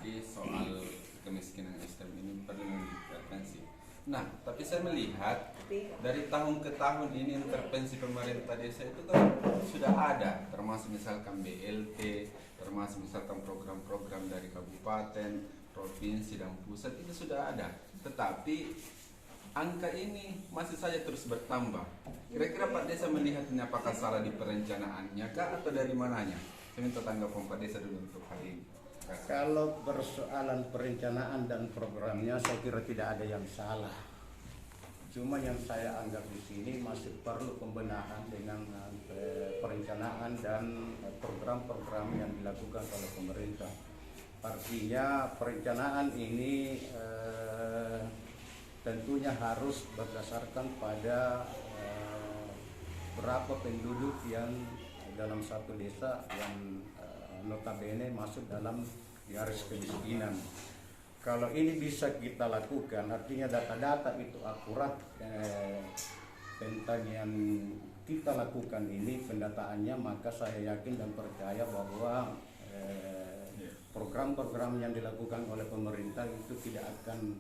lagi soal kemiskinan ekstrem ini perlu intervensi. Nah, tapi saya melihat dari tahun ke tahun ini intervensi pemerintah desa itu kan sudah ada, termasuk misalkan BLT, termasuk misalkan program-program dari kabupaten, provinsi dan pusat itu sudah ada. Tetapi angka ini masih saja terus bertambah. Kira-kira Pak Desa melihatnya apakah salah di perencanaannya kah atau dari mananya? Saya minta tanggapan Pak Desa dulu untuk hal ini. Kalau persoalan perencanaan dan programnya saya kira tidak ada yang salah. Cuma yang saya anggap di sini masih perlu pembenahan dengan perencanaan dan program-program yang dilakukan oleh pemerintah. Artinya perencanaan ini tentunya harus berdasarkan pada berapa penduduk yang dalam satu desa yang notabene masuk dalam garis kemiskinan. Kalau ini bisa kita lakukan, artinya data-data itu akurat tentang yang kita lakukan ini pendataannya, maka saya yakin dan percaya bahwa program-program yang dilakukan oleh pemerintah itu tidak akan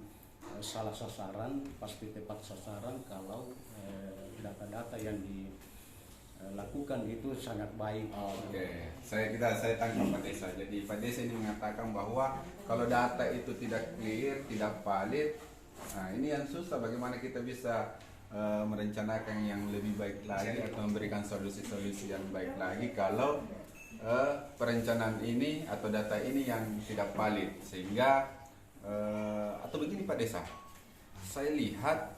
salah sasaran, pasti tepat sasaran kalau data-data yang dilakukan itu sangat baik. Oke, saya tangkap Pak Desa. Jadi Pak Desa ini mengatakan bahwa kalau data itu tidak clear, tidak valid, nah ini yang susah. Bagaimana kita bisa merencanakan yang lebih baik lagi atau memberikan solusi-solusi yang baik lagi kalau perencanaan ini atau data ini yang tidak valid. Sehingga atau begini Pak Desa, saya lihat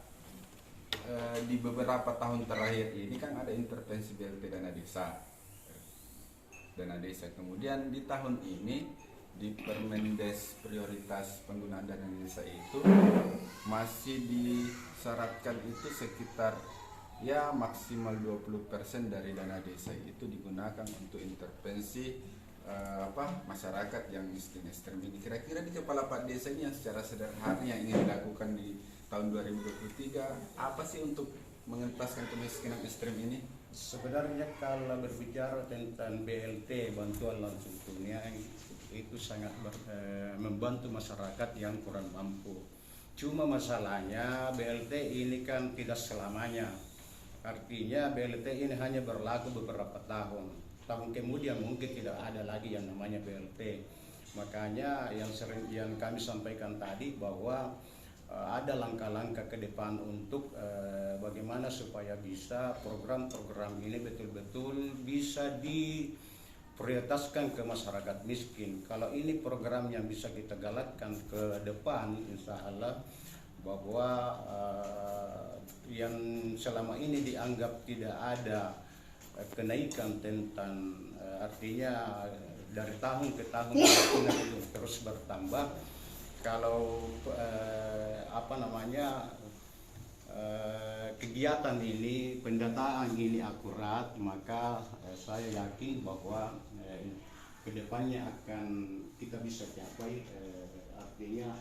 di beberapa tahun terakhir ini kan ada intervensi BLT dana desa. Kemudian di tahun ini di Permendes prioritas penggunaan dana desa itu masih disyaratkan itu sekitar ya maksimal 20% dari dana desa itu digunakan untuk intervensi masyarakat yang miskin ekstrem ini. Kira-kira di kepala Pak Desa ini yang secara sederhana yang ingin dilakukan di tahun 2023 apa sih untuk mengentaskan kemiskinan ekstrem ini? Sebenarnya kalau berbicara tentang BLT, bantuan langsung tunai, itu sangat membantu masyarakat yang kurang mampu. Cuma masalahnya BLT ini kan tidak selamanya. Artinya BLT ini hanya berlaku beberapa tahun. Tahun kemudian mungkin tidak ada lagi yang namanya BLT. Makanya yang kami sampaikan tadi bahwa ada langkah-langkah ke depan untuk bagaimana supaya bisa program-program ini betul-betul bisa diprioritaskan ke masyarakat miskin. Kalau ini program yang bisa kita galakkan ke depan, insya Allah bahwa yang selama ini dianggap tidak ada kenaikan tentang artinya dari tahun ke tahun itu terus bertambah. Kalau kegiatan ini, pendataan ini akurat, maka saya yakin bahwa kedepannya akan kita bisa capai, artinya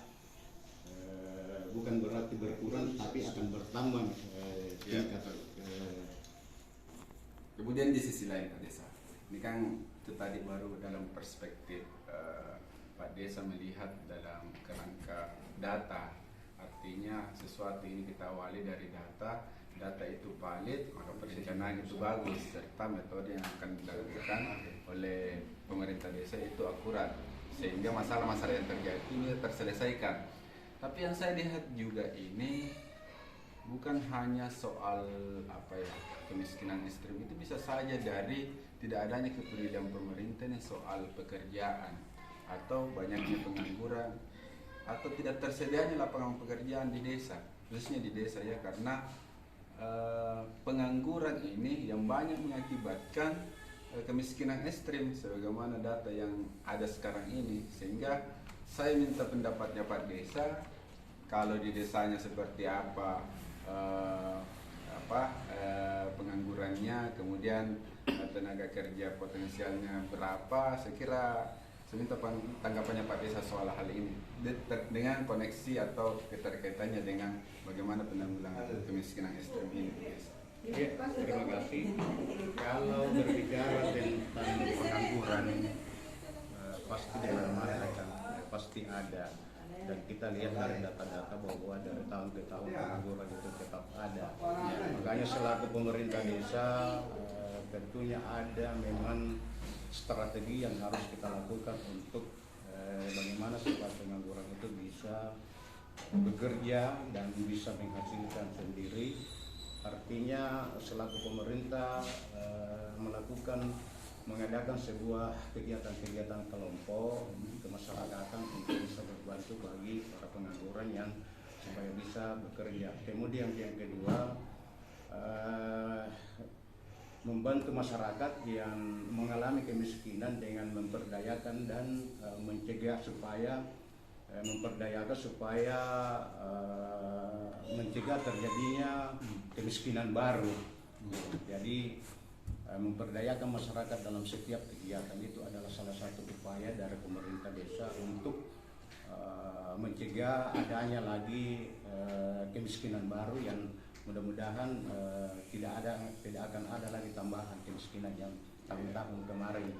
bukan berarti berkurang, tapi akan bertambah tingkat. Kemudian di sisi lain Pak Desa, ini kan itu tadi baru dalam perspektif Pak Desa melihat dalam kerangka data, artinya sesuatu ini kita awali dari data itu valid, maka perencanaan itu bagus, serta metode yang akan dilakukan oleh pemerintah desa itu akurat, sehingga masalah-masalah yang terjadi ini terselesaikan. Tapi yang saya lihat juga ini bukan hanya soal kemiskinan ekstrem, itu bisa saja dari tidak adanya kepedulian pemerintah nih soal pekerjaan atau banyaknya pengangguran atau tidak tersedianya lapangan pekerjaan di desa, khususnya di desa ya, karena pengangguran ini yang banyak mengakibatkan kemiskinan ekstrem sebagaimana data yang ada sekarang ini. Sehingga saya minta pendapatnya Pak Desa, kalau di desanya seperti apa penganggurannya, kemudian tenaga kerja potensialnya berapa, saya kira saya minta tanggapannya Pak Desa soal hal ini dengan koneksi atau keterkaitannya dengan bagaimana penanggulangan kemiskinan ekstrem ini. Ya, terima kasih. Kalau berbicara tentang pengangguran, pasti pasti ada, dan kita lihat dari data-data bahwa dari tahun ke tahun pengangguran itu tetap ada. Makanya selaku pemerintah desa tentunya ada memang strategi yang harus kita lakukan untuk bagaimana supaya pengangguran itu bisa bekerja dan bisa menghasilkan sendiri. Artinya selaku pemerintah mengadakan sebuah kegiatan-kegiatan kelompok kemasyarakatan untuk bisa berbantu bagi para pengangguran yang supaya bisa bekerja. Kemudian yang kedua, membantu masyarakat yang mengalami kemiskinan dengan memperdayakan dan mencegah supaya mencegah terjadinya kemiskinan baru. Jadi memperdayakan masyarakat dalam setiap kegiatan itu adalah salah satu upaya dari pemerintah desa untuk mencegah adanya lagi kemiskinan baru yang mudah-mudahan tidak akan ada lagi tambahan kemiskinan yang tahun-tahun kemarin.